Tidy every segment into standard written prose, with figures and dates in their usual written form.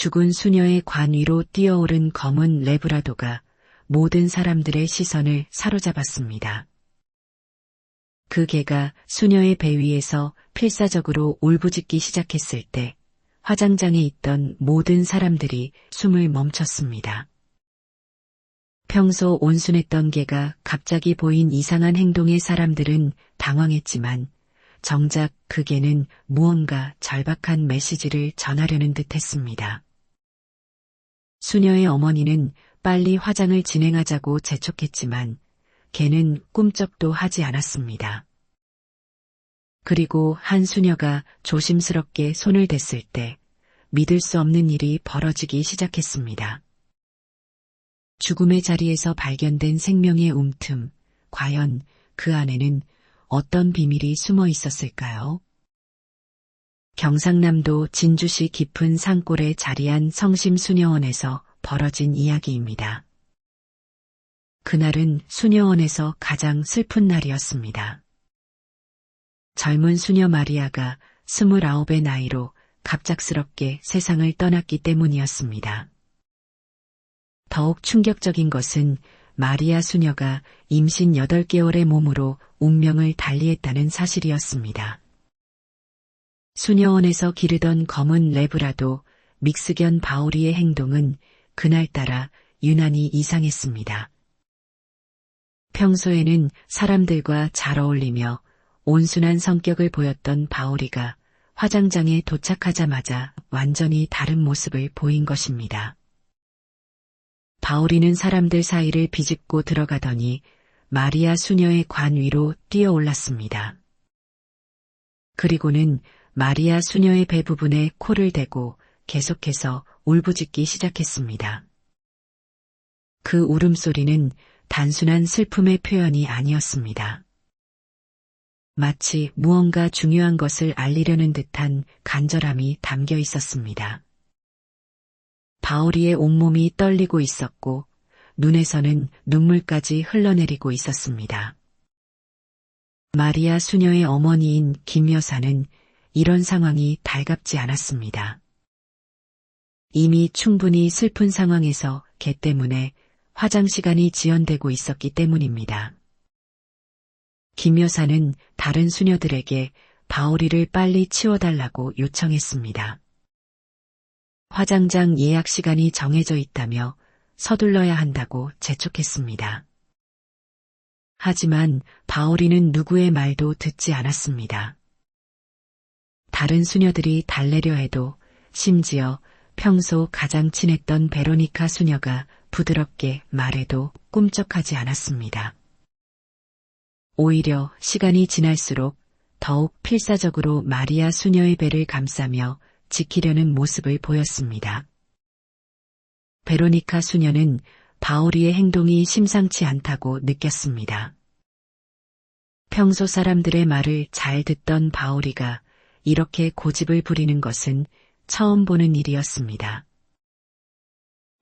죽은 수녀의 관 위로 뛰어오른 검은 레브라도가 모든 사람들의 시선을 사로잡았습니다. 그 개가 수녀의 배 위에서 필사적으로 울부짖기 시작했을 때 화장장에 있던 모든 사람들이 숨을 멈췄습니다. 평소 온순했던 개가 갑자기 보인 이상한 행동의 사람들은 당황했지만 정작 그 개는 무언가 절박한 메시지를 전하려는 듯했습니다. 수녀의 어머니는 빨리 화장을 진행하자고 재촉했지만 개는 꿈쩍도 하지 않았습니다. 그리고 한 수녀가 조심스럽게 손을 댔을 때 믿을 수 없는 일이 벌어지기 시작했습니다. 죽음의 자리에서 발견된 생명의 움틈, 과연 그 안에는 어떤 비밀이 숨어 있었을까요? 경상남도 진주시 깊은 산골에 자리한 성심수녀원에서 벌어진 이야기입니다. 그날은 수녀원에서 가장 슬픈 날이었습니다. 젊은 수녀 마리아가 29의 나이로 갑작스럽게 세상을 떠났기 때문이었습니다. 더욱 충격적인 것은 마리아 수녀가 임신 8개월의 몸으로 운명을 달리했다는 사실이었습니다. 수녀원에서 기르던 검은 레브라도 믹스견 바오리의 행동은 그날따라 유난히 이상했습니다. 평소에는 사람들과 잘 어울리며 온순한 성격을 보였던 바오리가 화장장에 도착하자마자 완전히 다른 모습을 보인 것입니다. 바오리는 사람들 사이를 비집고 들어가더니 마리아 수녀의 관 위로 뛰어올랐습니다. 그리고는 마리아 수녀의 배 부분에 코를 대고 계속해서 울부짖기 시작했습니다. 그 울음소리는 단순한 슬픔의 표현이 아니었습니다. 마치 무언가 중요한 것을 알리려는 듯한 간절함이 담겨 있었습니다. 바오리의 온몸이 떨리고 있었고 눈에서는 눈물까지 흘러내리고 있었습니다. 마리아 수녀의 어머니인 김 여사는 이런 상황이 달갑지 않았습니다. 이미 충분히 슬픈 상황에서 개 때문에 화장 시간이 지연되고 있었기 때문입니다. 김 여사는 다른 수녀들에게 바오리를 빨리 치워달라고 요청했습니다. 화장장 예약 시간이 정해져 있다며 서둘러야 한다고 재촉했습니다. 하지만 바오리는 누구의 말도 듣지 않았습니다. 다른 수녀들이 달래려 해도 심지어 평소 가장 친했던 베로니카 수녀가 부드럽게 말해도 꿈쩍하지 않았습니다. 오히려 시간이 지날수록 더욱 필사적으로 마리아 수녀의 배를 감싸며 지키려는 모습을 보였습니다. 베로니카 수녀는 바오리의 행동이 심상치 않다고 느꼈습니다. 평소 사람들의 말을 잘 듣던 바오리가 이렇게 고집을 부리는 것은 처음 보는 일이었습니다.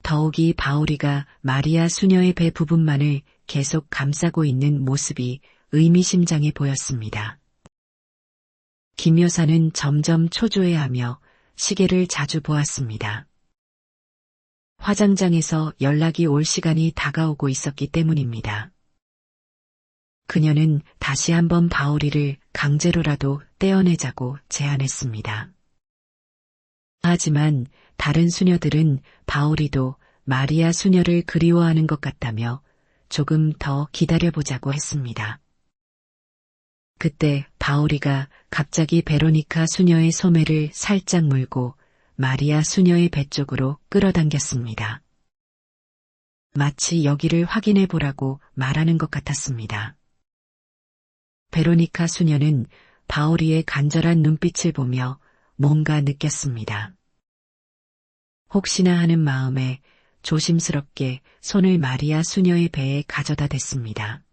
더욱이 바오리가 마리아 수녀의 배 부분만을 계속 감싸고 있는 모습이 의미심장해 보였습니다. 김 여사는 점점 초조해하며 시계를 자주 보았습니다. 화장장에서 연락이 올 시간이 다가오고 있었기 때문입니다. 그녀는 다시 한번 바오리를 강제로라도 떼어내자고 제안했습니다. 하지만 다른 수녀들은 바오리도 마리아 수녀를 그리워하는 것 같다며 조금 더 기다려보자고 했습니다. 그때 바오리가 갑자기 베로니카 수녀의 소매를 살짝 물고 마리아 수녀의 배 쪽으로 끌어당겼습니다. 마치 여기를 확인해 보라고 말하는 것 같았습니다. 베로니카 수녀는 바오리의 간절한 눈빛을 보며 뭔가 느꼈습니다. 혹시나 하는 마음에 조심스럽게 손을 마리아 수녀의 배에 가져다 댔습니다.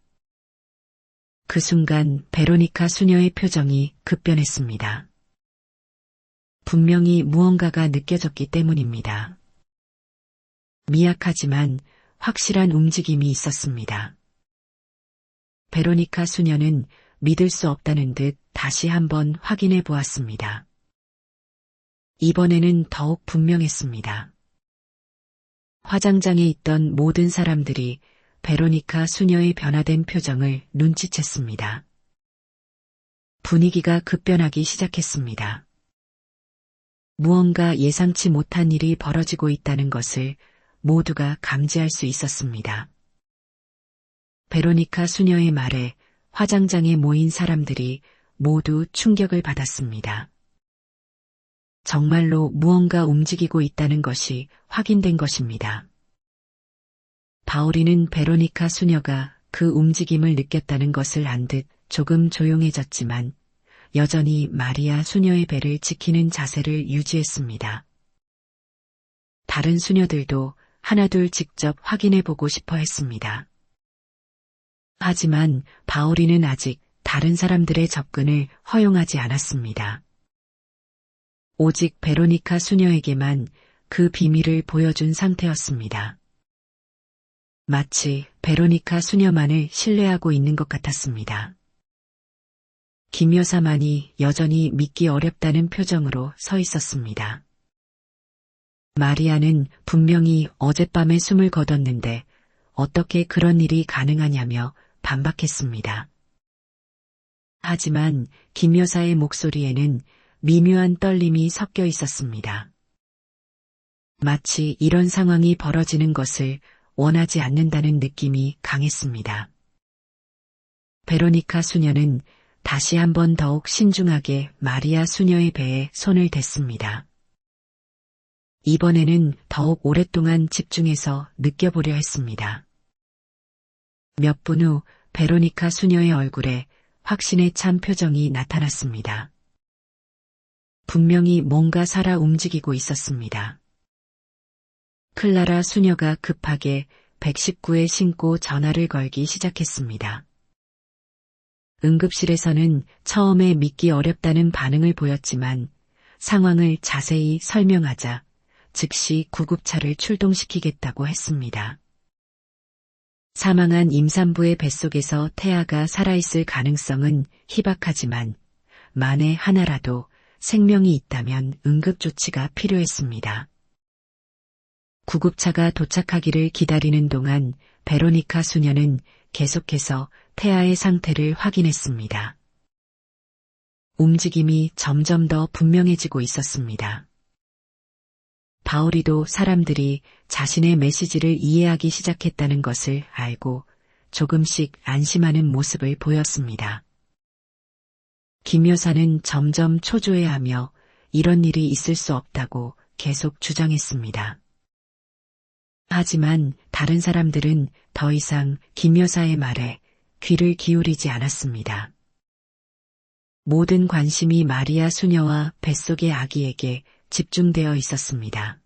그 순간 베로니카 수녀의 표정이 급변했습니다. 분명히 무언가가 느껴졌기 때문입니다. 미약하지만 확실한 움직임이 있었습니다. 베로니카 수녀는 믿을 수 없다는 듯 다시 한번 확인해 보았습니다. 이번에는 더욱 분명했습니다. 화장장에 있던 모든 사람들이 베로니카 수녀의 변화된 표정을 눈치챘습니다. 분위기가 급변하기 시작했습니다. 무언가 예상치 못한 일이 벌어지고 있다는 것을 모두가 감지할 수 있었습니다. 베로니카 수녀의 말에 화장장에 모인 사람들이 모두 충격을 받았습니다. 정말로 무언가 움직이고 있다는 것이 확인된 것입니다. 바오리는 베로니카 수녀가 그 움직임을 느꼈다는 것을 안 듯 조금 조용해졌지만 여전히 마리아 수녀의 배를 지키는 자세를 유지했습니다. 다른 수녀들도 하나둘 직접 확인해보고 싶어 했습니다. 하지만 바오리는 아직 다른 사람들의 접근을 허용하지 않았습니다. 오직 베로니카 수녀에게만 그 비밀을 보여준 상태였습니다. 마치 베로니카 수녀만을 신뢰하고 있는 것 같았습니다. 김 여사만이 여전히 믿기 어렵다는 표정으로 서 있었습니다. 마리아는 분명히 어젯밤에 숨을 거뒀는데 어떻게 그런 일이 가능하냐며 반박했습니다. 하지만 김 여사의 목소리에는 미묘한 떨림이 섞여 있었습니다. 마치 이런 상황이 벌어지는 것을 원하지 않는다는 느낌이 강했습니다. 베로니카 수녀는 다시 한번 더욱 신중하게 마리아 수녀의 배에 손을 댔습니다. 이번에는 더욱 오랫동안 집중해서 느껴보려 했습니다. 몇 분 후 베로니카 수녀의 얼굴에 확신에 찬 표정이 나타났습니다. 분명히 뭔가 살아 움직이고 있었습니다. 클라라 수녀가 급하게 119에 신고 전화를 걸기 시작했습니다. 응급실에서는 처음에 믿기 어렵다는 반응을 보였지만 상황을 자세히 설명하자 즉시 구급차를 출동시키겠다고 했습니다. 사망한 임산부의 뱃속에서 태아가 살아있을 가능성은 희박하지만 만에 하나라도 생명이 있다면 응급조치가 필요했습니다. 구급차가 도착하기를 기다리는 동안 베로니카 수녀는 계속해서 태아의 상태를 확인했습니다. 움직임이 점점 더 분명해지고 있었습니다. 바오리도 사람들이 자신의 메시지를 이해하기 시작했다는 것을 알고 조금씩 안심하는 모습을 보였습니다. 김 여사는 점점 초조해하며 이런 일이 있을 수 없다고 계속 주장했습니다. 하지만 다른 사람들은 더 이상 김 여사의 말에 귀를 기울이지 않았습니다. 모든 관심이 마리아 수녀와 뱃속의 아기에게 집중되어 있었습니다.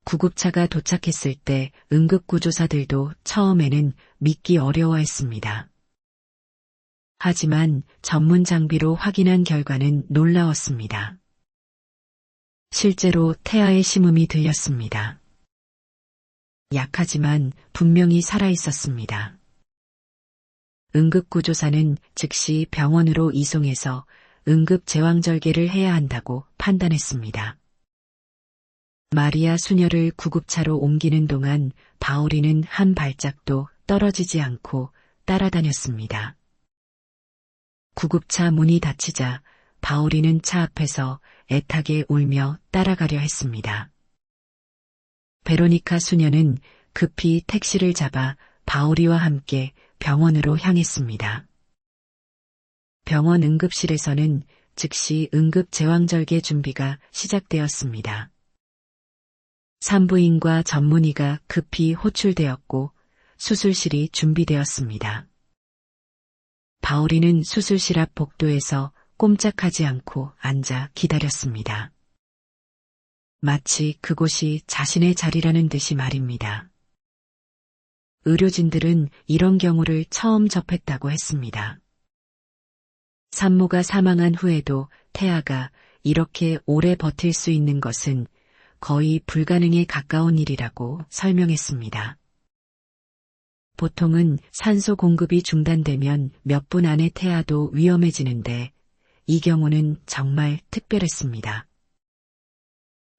구급차가 도착했을 때 응급구조사들도 처음에는 믿기 어려워했습니다. 하지만 전문 장비로 확인한 결과는 놀라웠습니다. 실제로 태아의 심음이 들렸습니다. 약하지만 분명히 살아있었습니다. 응급구조사는 즉시 병원으로 이송해서 응급제왕절개를 해야 한다고 판단했습니다. 마리아 수녀를 구급차로 옮기는 동안 바오리는 한 발짝도 떨어지지 않고 따라다녔습니다. 구급차 문이 닫히자 바오리는 차 앞에서 애타게 울며 따라가려 했습니다. 베로니카 수녀는 급히 택시를 잡아 바오리와 함께 병원으로 향했습니다. 병원 응급실에서는 즉시 응급제왕절개 준비가 시작되었습니다. 산부인과 전문의가 급히 호출되었고 수술실이 준비되었습니다. 바오리는 수술실 앞 복도에서 꼼짝하지 않고 앉아 기다렸습니다. 마치 그곳이 자신의 자리라는 듯이 말입니다. 의료진들은 이런 경우를 처음 접했다고 했습니다. 산모가 사망한 후에도 태아가 이렇게 오래 버틸 수 있는 것은 거의 불가능에 가까운 일이라고 설명했습니다. 보통은 산소 공급이 중단되면 몇 분 안에 태아도 위험해지는데 이 경우는 정말 특별했습니다.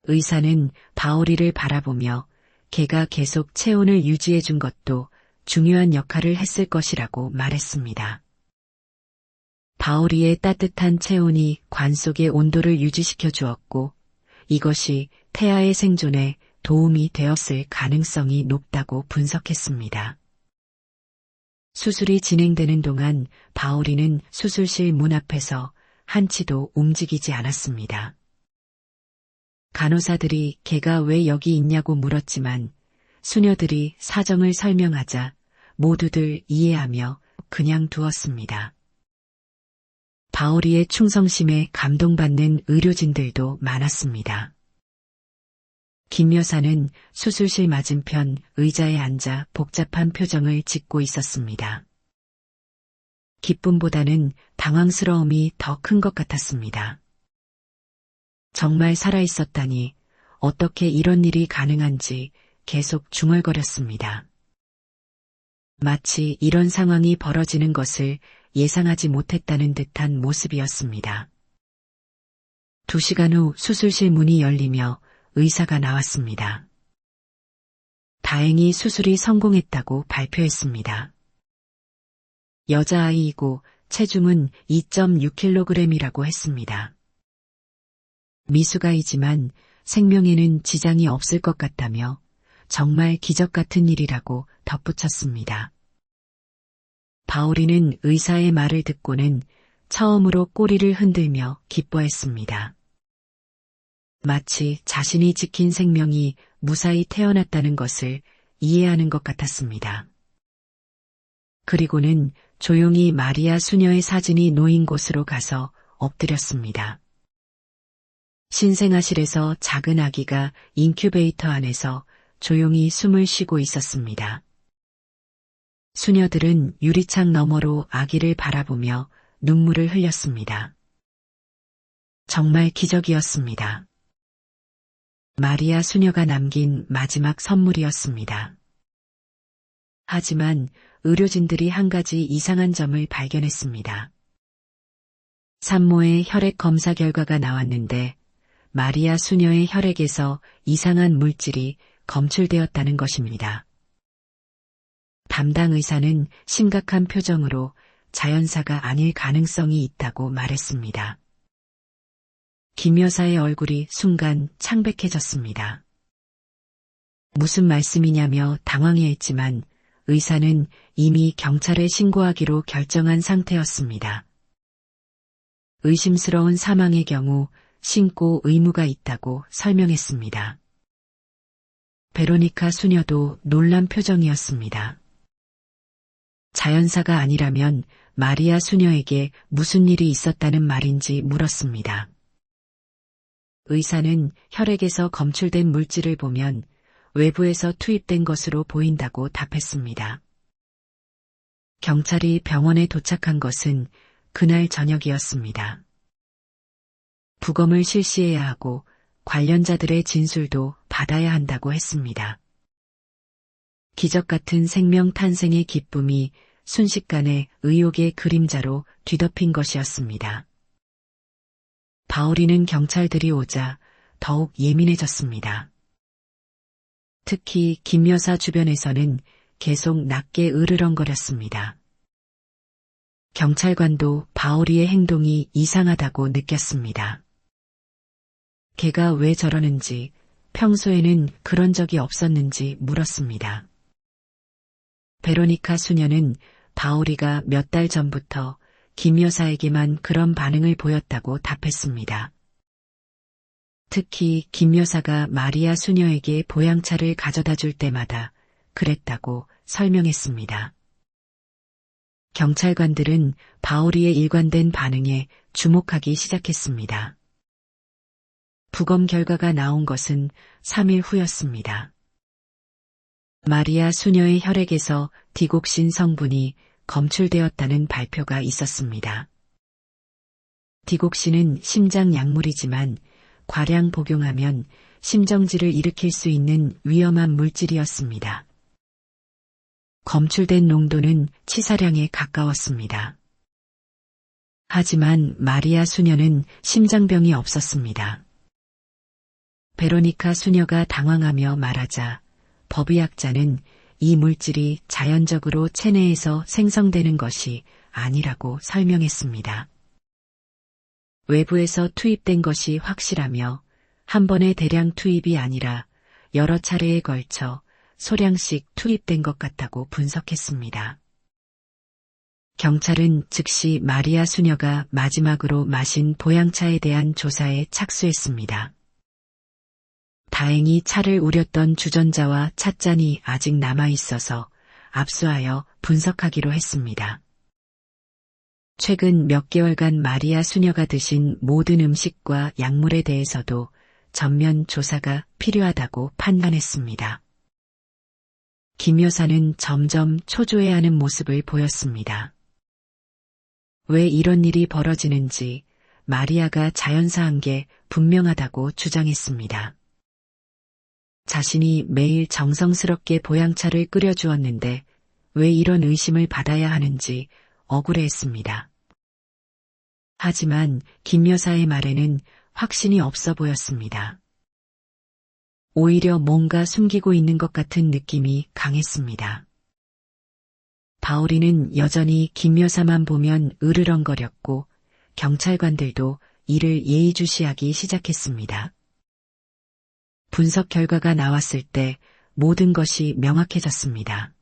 의사는 바오리를 바라보며 개가 계속 체온을 유지해 준 것도 중요한 역할을 했을 것이라고 말했습니다. 바오리의 따뜻한 체온이 관 속의 온도를 유지시켜 주었고 이것이 태아의 생존에 도움이 되었을 가능성이 높다고 분석했습니다. 수술이 진행되는 동안 바오리는 수술실 문 앞에서 한치도 움직이지 않았습니다. 간호사들이 개가 왜 여기 있냐고 물었지만 수녀들이 사정을 설명하자 모두들 이해하며 그냥 두었습니다. 바오리의 충성심에 감동받는 의료진들도 많았습니다. 김 여사는 수술실 맞은편 의자에 앉아 복잡한 표정을 짓고 있었습니다. 기쁨보다는 당황스러움이 더 큰 것 같았습니다. 정말 살아있었다니 어떻게 이런 일이 가능한지 계속 중얼거렸습니다. 마치 이런 상황이 벌어지는 것을 예상하지 못했다는 듯한 모습이었습니다. 2시간 후 수술실 문이 열리며 의사가 나왔습니다. 다행히 수술이 성공했다고 발표했습니다. 여자아이이고 체중은 2.6kg이라고 했습니다. 미숙아이지만 생명에는 지장이 없을 것 같다며 정말 기적 같은 일이라고 덧붙였습니다. 바오리는 의사의 말을 듣고는 처음으로 꼬리를 흔들며 기뻐했습니다. 마치 자신이 지킨 생명이 무사히 태어났다는 것을 이해하는 것 같았습니다. 그리고는 조용히 마리아 수녀의 사진이 놓인 곳으로 가서 엎드렸습니다. 신생아실에서 작은 아기가 인큐베이터 안에서 조용히 숨을 쉬고 있었습니다. 수녀들은 유리창 너머로 아기를 바라보며 눈물을 흘렸습니다. 정말 기적이었습니다. 마리아 수녀가 남긴 마지막 선물이었습니다. 하지만 의료진들이 한 가지 이상한 점을 발견했습니다. 산모의 혈액 검사 결과가 나왔는데 마리아 수녀의 혈액에서 이상한 물질이 검출되었다는 것입니다. 담당 의사는 심각한 표정으로 자연사가 아닐 가능성이 있다고 말했습니다. 김 여사의 얼굴이 순간 창백해졌습니다. 무슨 말씀이냐며 당황해했지만 의사는 이미 경찰에 신고하기로 결정한 상태였습니다. 의심스러운 사망의 경우 신고 의무가 있다고 설명했습니다. 베로니카 수녀도 놀란 표정이었습니다. 자연사가 아니라면 마리아 수녀에게 무슨 일이 있었다는 말인지 물었습니다. 의사는 혈액에서 검출된 물질을 보면 외부에서 투입된 것으로 보인다고 답했습니다. 경찰이 병원에 도착한 것은 그날 저녁이었습니다. 부검을 실시해야 하고 관련자들의 진술도 받아야 한다고 했습니다. 기적 같은 생명 탄생의 기쁨이 순식간에 의혹의 그림자로 뒤덮인 것이었습니다. 바오리는 경찰들이 오자 더욱 예민해졌습니다. 특히 김 여사 주변에서는 계속 낮게 으르렁거렸습니다. 경찰관도 바오리의 행동이 이상하다고 느꼈습니다. 걔가 왜 저러는지, 평소에는 그런 적이 없었는지 물었습니다. 베로니카 수녀는 바오리가 몇 달 전부터 김 여사에게만 그런 반응을 보였다고 답했습니다. 특히 김 여사가 마리아 수녀에게 보양차를 가져다 줄 때마다 그랬다고 설명했습니다. 경찰관들은 바오리의 일관된 반응에 주목하기 시작했습니다. 부검 결과가 나온 것은 3일 후였습니다. 마리아 수녀의 혈액에서 디곡신 성분이 검출되었다는 발표가 있었습니다. 디곡신은 심장 약물이지만 과량 복용하면 심정지를 일으킬 수 있는 위험한 물질이었습니다. 검출된 농도는 치사량에 가까웠습니다. 하지만 마리아 수녀는 심장병이 없었습니다. 베로니카 수녀가 당황하며 말하자 법의학자는 이 물질이 자연적으로 체내에서 생성되는 것이 아니라고 설명했습니다. 외부에서 투입된 것이 확실하며 한 번의 대량 투입이 아니라 여러 차례에 걸쳐 소량씩 투입된 것 같다고 분석했습니다. 경찰은 즉시 마리아 수녀가 마지막으로 마신 보양차에 대한 조사에 착수했습니다. 다행히 차를 우렸던 주전자와 찻잔이 아직 남아있어서 압수하여 분석하기로 했습니다. 최근 몇 개월간 마리아 수녀가 드신 모든 음식과 약물에 대해서도 전면 조사가 필요하다고 판단했습니다. 김 여사는 점점 초조해하는 모습을 보였습니다. 왜 이런 일이 벌어지는지 마리아가 자연사한 게 분명하다고 주장했습니다. 자신이 매일 정성스럽게 보양차를 끓여주었는데 왜 이런 의심을 받아야 하는지 억울해했습니다. 하지만 김 여사의 말에는 확신이 없어 보였습니다. 오히려 뭔가 숨기고 있는 것 같은 느낌이 강했습니다. 바오리는 여전히 김 여사만 보면 으르렁거렸고 경찰관들도 이를 예의주시하기 시작했습니다. 분석 결과가 나왔을 때 모든 것이 명확해졌습니다.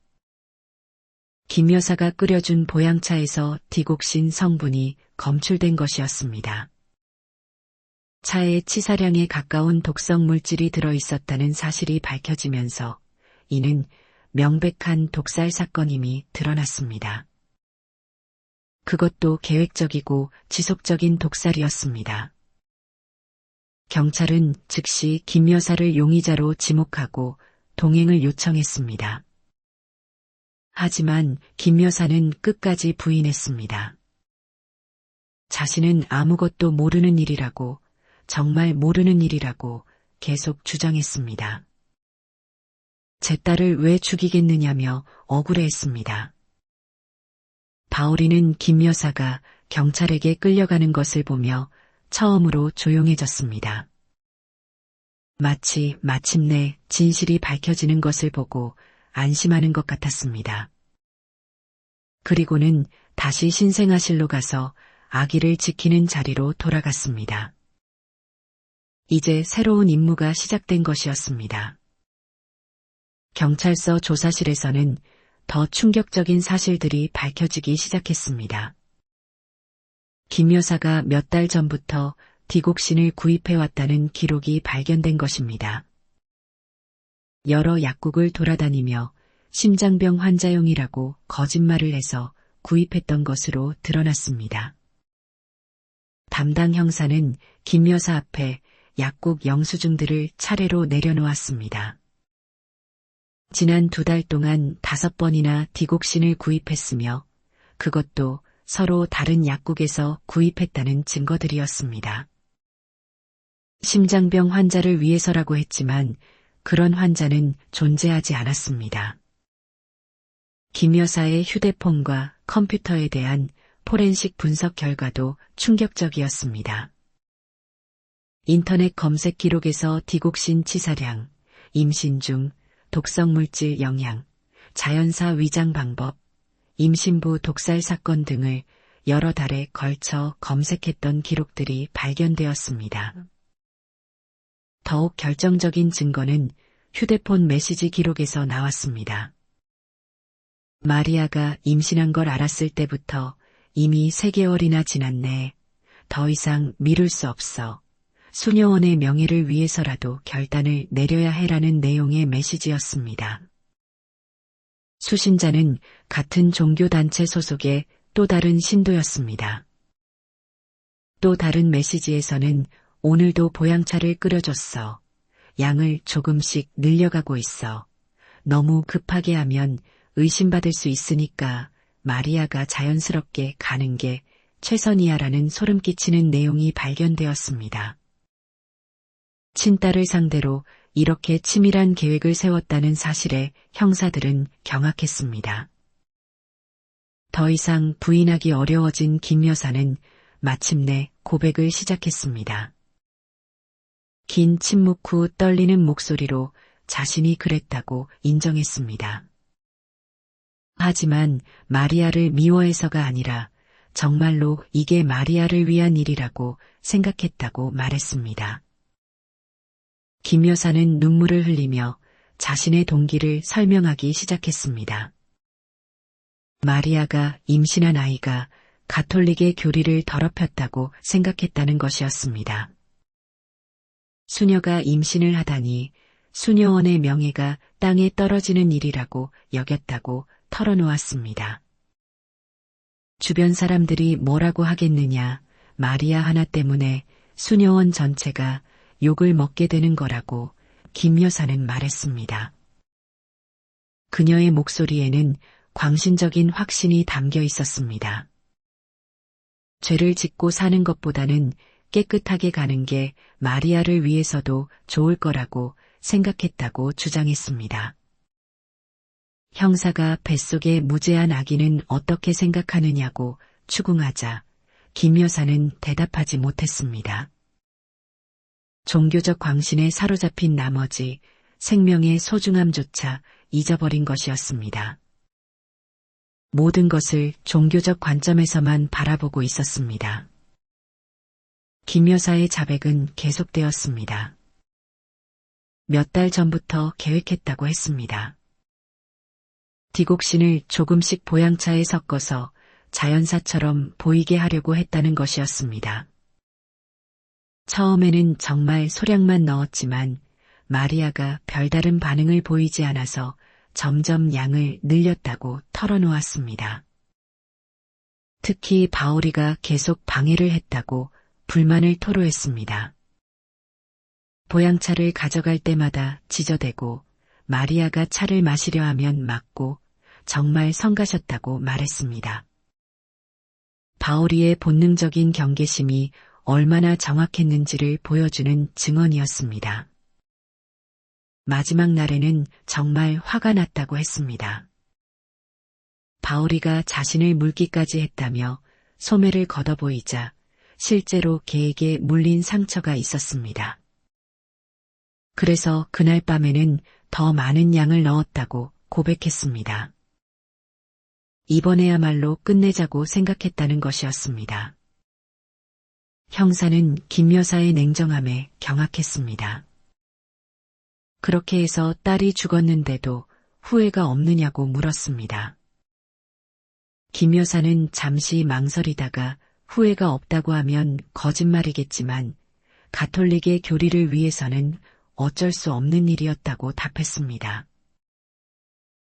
김 여사가 끓여준 보양차에서 디곡신 성분이 검출된 것이었습니다. 차에 치사량에 가까운 독성 물질이 들어있었다는 사실이 밝혀지면서 이는 명백한 독살 사건임이 드러났습니다. 그것도 계획적이고 지속적인 독살이었습니다. 경찰은 즉시 김 여사를 용의자로 지목하고 동행을 요청했습니다. 하지만 김 여사는 끝까지 부인했습니다. 자신은 아무것도 모르는 일이라고, 정말 모르는 일이라고 계속 주장했습니다. 제 딸을 왜 죽이겠느냐며 억울해했습니다. 바오리는 김 여사가 경찰에게 끌려가는 것을 보며 처음으로 조용해졌습니다. 마치 마침내 진실이 밝혀지는 것을 보고 안심하는 것 같았습니다. 그리고는 다시 신생아실로 가서 아기를 지키는 자리로 돌아갔습니다. 이제 새로운 임무가 시작된 것이었습니다. 경찰서 조사실에서는 더 충격적인 사실들이 밝혀지기 시작했습니다. 김 여사가 몇 달 전부터 디곡신을 구입해왔다는 기록이 발견된 것입니다. 여러 약국을 돌아다니며 심장병 환자용이라고 거짓말을 해서 구입했던 것으로 드러났습니다. 담당 형사는 김 여사 앞에 약국 영수증들을 차례로 내려놓았습니다. 지난 2달 동안 5번이나 디곡신을 구입했으며 그것도 서로 다른 약국에서 구입했다는 증거들이었습니다. 심장병 환자를 위해서라고 했지만 그런 환자는 존재하지 않았습니다. 김 여사의 휴대폰과 컴퓨터에 대한 포렌식 분석 결과도 충격적이었습니다. 인터넷 검색 기록에서 디곡신 치사량, 임신 중, 독성물질 영향, 자연사 위장 방법, 임신부 독살 사건 등을 여러 달에 걸쳐 검색했던 기록들이 발견되었습니다. 더욱 결정적인 증거는 휴대폰 메시지 기록에서 나왔습니다. 마리아가 임신한 걸 알았을 때부터 이미 3개월이나 지났네. 더 이상 미룰 수 없어. 수녀원의 명예를 위해서라도 결단을 내려야 해라는 내용의 메시지였습니다. 수신자는 같은 종교단체 소속의 또 다른 신도였습니다. 또 다른 메시지에서는 오늘도 보양차를 끓여줬어. 양을 조금씩 늘려가고 있어. 너무 급하게 하면 의심받을 수 있으니까 마리아가 자연스럽게 가는 게 최선이야라는 소름 끼치는 내용이 발견되었습니다. 친딸을 상대로 이렇게 치밀한 계획을 세웠다는 사실에 형사들은 경악했습니다. 더 이상 부인하기 어려워진 김 여사는 마침내 고백을 시작했습니다. 긴 침묵 후 떨리는 목소리로 자신이 그랬다고 인정했습니다. 하지만 마리아를 미워해서가 아니라 정말로 이게 마리아를 위한 일이라고 생각했다고 말했습니다. 김 여사는 눈물을 흘리며 자신의 동기를 설명하기 시작했습니다. 마리아가 임신한 아이가 가톨릭의 교리를 더럽혔다고 생각했다는 것이었습니다. 수녀가 임신을 하다니 수녀원의 명예가 땅에 떨어지는 일이라고 여겼다고 털어놓았습니다. 주변 사람들이 뭐라고 하겠느냐, 마리아 하나 때문에 수녀원 전체가 욕을 먹게 되는 거라고 김 여사는 말했습니다. 그녀의 목소리에는 광신적인 확신이 담겨 있었습니다. 죄를 짓고 사는 것보다는 깨끗하게 가는 게 마리아를 위해서도 좋을 거라고 생각했다고 주장했습니다. 형사가 뱃속의 무죄한 아기는 어떻게 생각하느냐고 추궁하자 김 여사는 대답하지 못했습니다. 종교적 광신에 사로잡힌 나머지 생명의 소중함조차 잊어버린 것이었습니다. 모든 것을 종교적 관점에서만 바라보고 있었습니다. 김 여사의 자백은 계속되었습니다. 몇 달 전부터 계획했다고 했습니다. 디곡신을 조금씩 보양차에 섞어서 자연사처럼 보이게 하려고 했다는 것이었습니다. 처음에는 정말 소량만 넣었지만 마리아가 별다른 반응을 보이지 않아서 점점 양을 늘렸다고 털어놓았습니다. 특히 바오리가 계속 방해를 했다고 불만을 토로했습니다. 보양차를 가져갈 때마다 지저대고 마리아가 차를 마시려 하면 막고 정말 성가셨다고 말했습니다. 바오리의 본능적인 경계심이 얼마나 정확했는지를 보여주는 증언이었습니다. 마지막 날에는 정말 화가 났다고 했습니다. 바오리가 자신을 물기까지 했다며 소매를 걷어 보이자 실제로 개에게 물린 상처가 있었습니다. 그래서 그날 밤에는 더 많은 양을 넣었다고 고백했습니다. 이번에야말로 끝내자고 생각했다는 것이었습니다. 형사는 김 여사의 냉정함에 경악했습니다. 그렇게 해서 딸이 죽었는데도 후회가 없느냐고 물었습니다. 김 여사는 잠시 망설이다가 후회가 없다고 하면 거짓말이겠지만 가톨릭의 교리를 위해서는 어쩔 수 없는 일이었다고 답했습니다.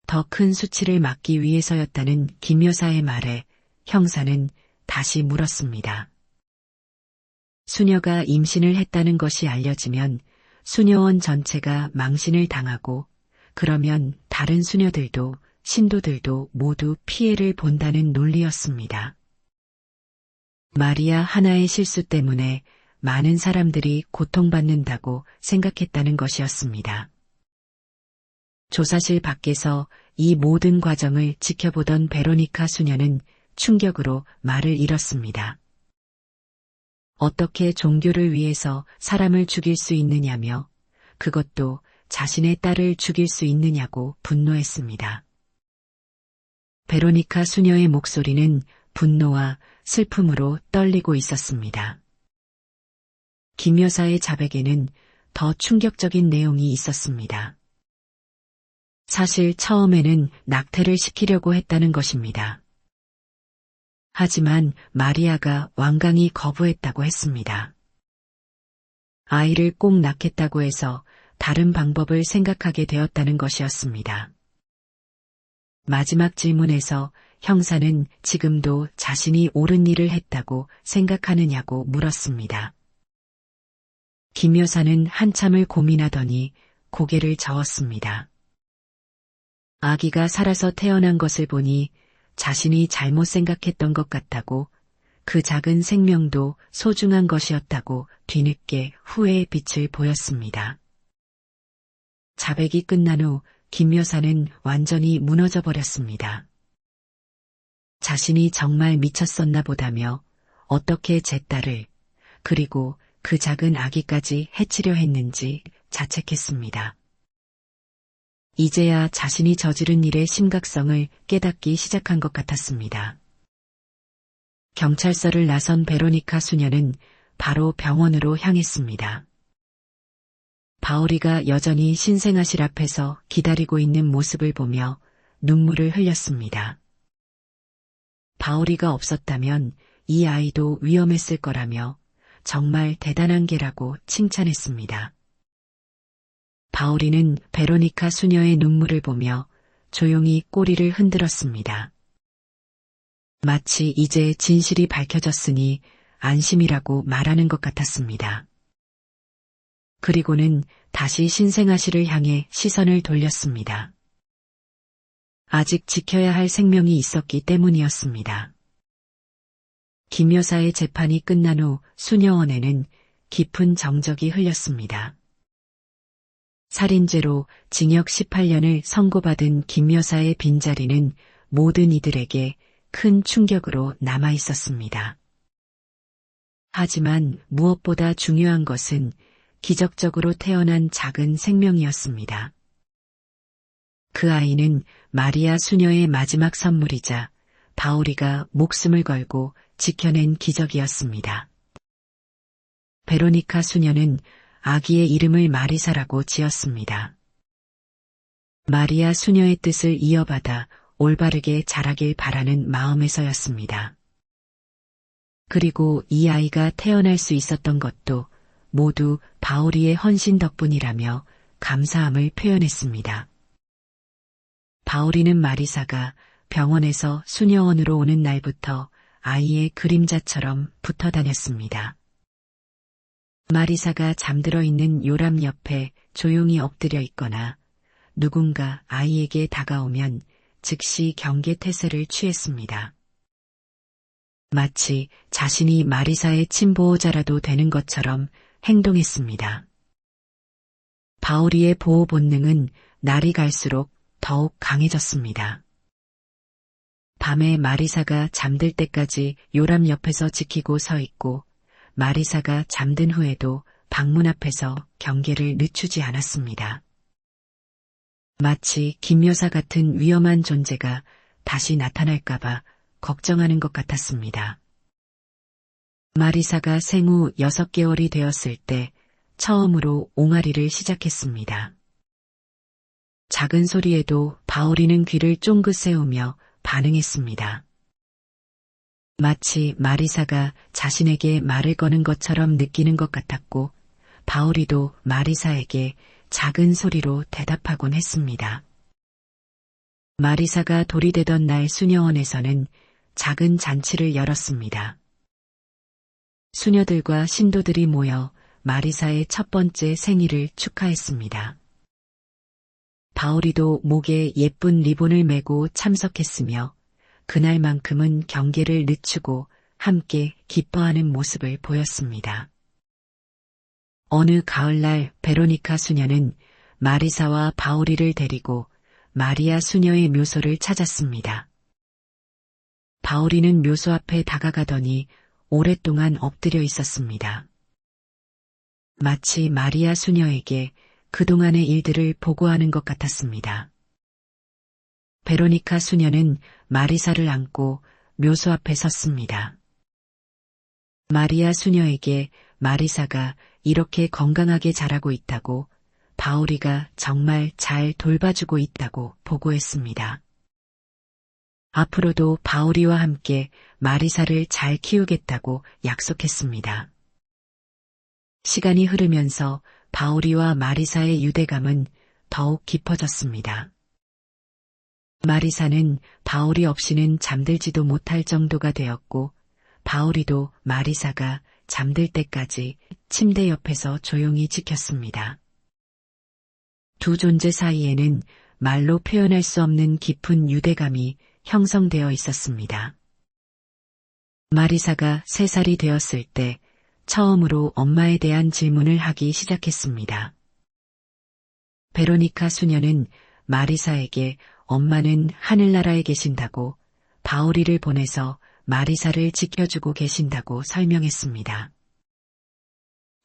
더 큰 수치를 막기 위해서였다는 김 여사의 말에 형사는 다시 물었습니다. 수녀가 임신을 했다는 것이 알려지면 수녀원 전체가 망신을 당하고 그러면 다른 수녀들도 신도들도 모두 피해를 본다는 논리였습니다. 마리아 하나의 실수 때문에 많은 사람들이 고통받는다고 생각했다는 것이었습니다. 조사실 밖에서 이 모든 과정을 지켜보던 베로니카 수녀는 충격으로 말을 잃었습니다. 어떻게 종교를 위해서 사람을 죽일 수 있느냐며 그것도 자신의 딸을 죽일 수 있느냐고 분노했습니다. 베로니카 수녀의 목소리는 분노와 슬픔으로 떨리고 있었습니다. 김 여사의 자백에는 더 충격적인 내용이 있었습니다. 사실 처음에는 낙태를 시키려고 했다는 것입니다. 하지만 마리아가 완강히 거부했다고 했습니다. 아이를 꼭 낳겠다고 해서 다른 방법을 생각하게 되었다는 것이었습니다. 마지막 질문에서 형사는 지금도 자신이 옳은 일을 했다고 생각하느냐고 물었습니다. 김 여사는 한참을 고민하더니 고개를 저었습니다. 아기가 살아서 태어난 것을 보니 자신이 잘못 생각했던 것 같다고 그 작은 생명도 소중한 것이었다고 뒤늦게 후회의 빛을 보였습니다. 자백이 끝난 후 김 여사는 완전히 무너져 버렸습니다. 자신이 정말 미쳤었나 보다며 어떻게 제 딸을 그리고 그 작은 아기까지 해치려 했는지 자책했습니다. 이제야 자신이 저지른 일의 심각성을 깨닫기 시작한 것 같았습니다. 경찰서를 나선 베로니카 수녀는 바로 병원으로 향했습니다. 바오리가 여전히 신생아실 앞에서 기다리고 있는 모습을 보며 눈물을 흘렸습니다. 바오리가 없었다면 이 아이도 위험했을 거라며 정말 대단한 개라고 칭찬했습니다. 바오리는 베로니카 수녀의 눈물을 보며 조용히 꼬리를 흔들었습니다. 마치 이제 진실이 밝혀졌으니 안심이라고 말하는 것 같았습니다. 그리고는 다시 신생아실을 향해 시선을 돌렸습니다. 아직 지켜야 할 생명이 있었기 때문이었습니다. 김 여사의 재판이 끝난 후 수녀원에는 깊은 정적이 흘렸습니다. 살인죄로 징역 18년을 선고받은 김 여사의 빈자리는 모든 이들에게 큰 충격으로 남아 있었습니다. 하지만 무엇보다 중요한 것은 기적적으로 태어난 작은 생명이었습니다. 그 아이는 마리아 수녀의 마지막 선물이자 바오리가 목숨을 걸고 지켜낸 기적이었습니다. 베로니카 수녀는 아기의 이름을 마리사라고 지었습니다. 마리아 수녀의 뜻을 이어받아 올바르게 자라길 바라는 마음에서였습니다. 그리고 이 아이가 태어날 수 있었던 것도 모두 바오리의 헌신 덕분이라며 감사함을 표현했습니다. 바오리는 마리사가 병원에서 수녀원으로 오는 날부터 아이의 그림자처럼 붙어 다녔습니다. 마리사가 잠들어 있는 요람 옆에 조용히 엎드려 있거나 누군가 아이에게 다가오면 즉시 경계태세를 취했습니다. 마치 자신이 마리사의 친보호자라도 되는 것처럼 행동했습니다. 바오리의 보호 본능은 날이 갈수록 더욱 강해졌습니다. 밤에 마리사가 잠들 때까지 요람 옆에서 지키고 서 있고 마리사가 잠든 후에도 방문 앞에서 경계를 늦추지 않았습니다. 마치 김 여사 같은 위험한 존재가 다시 나타날까봐 걱정하는 것 같았습니다. 마리사가 생후 6개월이 되었을 때 처음으로 옹알이를 시작했습니다. 작은 소리에도 바오리는 귀를 쫑긋 세우며 반응했습니다. 마치 마리사가 자신에게 말을 거는 것처럼 느끼는 것 같았고 바오리도 마리사에게 작은 소리로 대답하곤 했습니다. 마리사가 돌이 되던 날 수녀원에서는 작은 잔치를 열었습니다. 수녀들과 신도들이 모여 마리사의 첫 번째 생일을 축하했습니다. 바오리도 목에 예쁜 리본을 메고 참석했으며 그날만큼은 경계를 늦추고 함께 기뻐하는 모습을 보였습니다. 어느 가을날 베로니카 수녀는 마리사와 바오리를 데리고 마리아 수녀의 묘소를 찾았습니다. 바오리는 묘소 앞에 다가가더니 오랫동안 엎드려 있었습니다. 마치 마리아 수녀에게 그동안의 일들을 보고하는 것 같았습니다. 베로니카 수녀는 마리사를 안고 묘소 앞에 섰습니다. 마리아 수녀에게 마리사가 이렇게 건강하게 자라고 있다고 바오리가 정말 잘 돌봐주고 있다고 보고했습니다. 앞으로도 바오리와 함께 마리사를 잘 키우겠다고 약속했습니다. 시간이 흐르면서 바오리와 마리사의 유대감은 더욱 깊어졌습니다. 마리사는 바오리 없이는 잠들지도 못할 정도가 되었고 바오리도 마리사가 잠들 때까지 침대 옆에서 조용히 지켰습니다. 두 존재 사이에는 말로 표현할 수 없는 깊은 유대감이 형성되어 있었습니다. 마리사가 3살이 되었을 때 처음으로 엄마에 대한 질문을 하기 시작했습니다. 베로니카 수녀는 마리사에게 엄마는 하늘나라에 계신다고 바오리를 보내서 마리사를 지켜주고 계신다고 설명했습니다.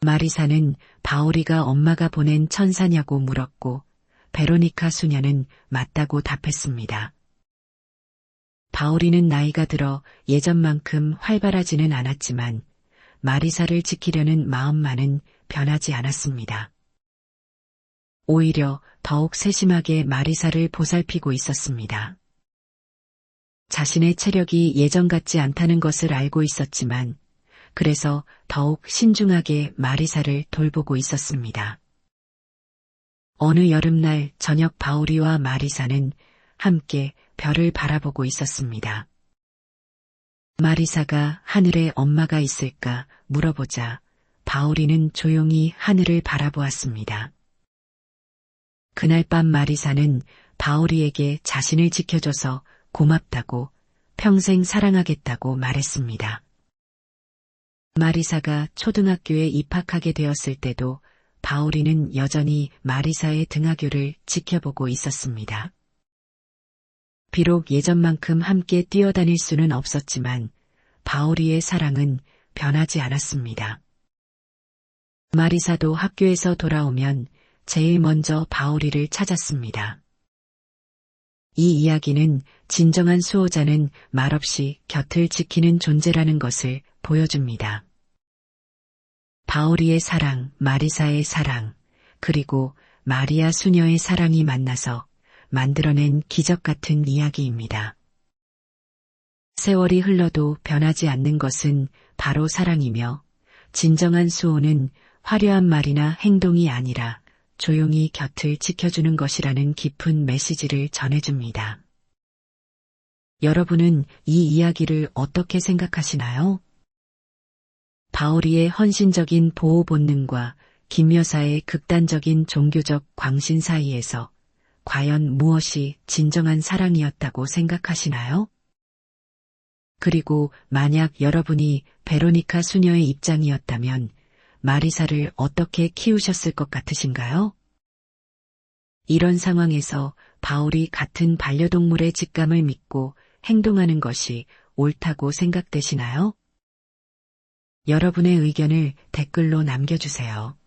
마리사는 바오리가 엄마가 보낸 천사냐고 물었고 베로니카 수녀는 맞다고 답했습니다. 바오리는 나이가 들어 예전만큼 활발하지는 않았지만 마리사를 지키려는 마음만은 변하지 않았습니다. 오히려 더욱 세심하게 마리사를 보살피고 있었습니다. 자신의 체력이 예전 같지 않다는 것을 알고 있었지만 그래서 더욱 신중하게 마리사를 돌보고 있었습니다. 어느 여름날 저녁 바오리와 마리사는 함께 별을 바라보고 있었습니다. 마리사가 하늘에 엄마가 있을까 물어보자 바오리는 조용히 하늘을 바라보았습니다. 그날 밤 마리사는 바오리에게 자신을 지켜줘서 고맙다고 평생 사랑하겠다고 말했습니다. 마리사가 초등학교에 입학하게 되었을 때도 바오리는 여전히 마리사의 등하교를 지켜보고 있었습니다. 비록 예전만큼 함께 뛰어다닐 수는 없었지만 바오리의 사랑은 변하지 않았습니다. 마리사도 학교에서 돌아오면 제일 먼저 바오리를 찾았습니다. 이 이야기는 진정한 수호자는 말없이 곁을 지키는 존재라는 것을 보여줍니다. 바오리의 사랑, 마리사의 사랑, 그리고 마리아 수녀의 사랑이 만나서 만들어낸 기적 같은 이야기입니다. 세월이 흘러도 변하지 않는 것은 바로 사랑이며 진정한 수호는 화려한 말이나 행동이 아니라 조용히 곁을 지켜주는 것이라는 깊은 메시지를 전해줍니다. 여러분은 이 이야기를 어떻게 생각하시나요? 바오리의 헌신적인 보호 본능과 김 여사의 극단적인 종교적 광신 사이에서 과연 무엇이 진정한 사랑이었다고 생각하시나요? 그리고 만약 여러분이 베로니카 수녀의 입장이었다면 마리사를 어떻게 키우셨을 것 같으신가요? 이런 상황에서 바오리 같은 반려동물의 직감을 믿고 행동하는 것이 옳다고 생각되시나요? 여러분의 의견을 댓글로 남겨주세요.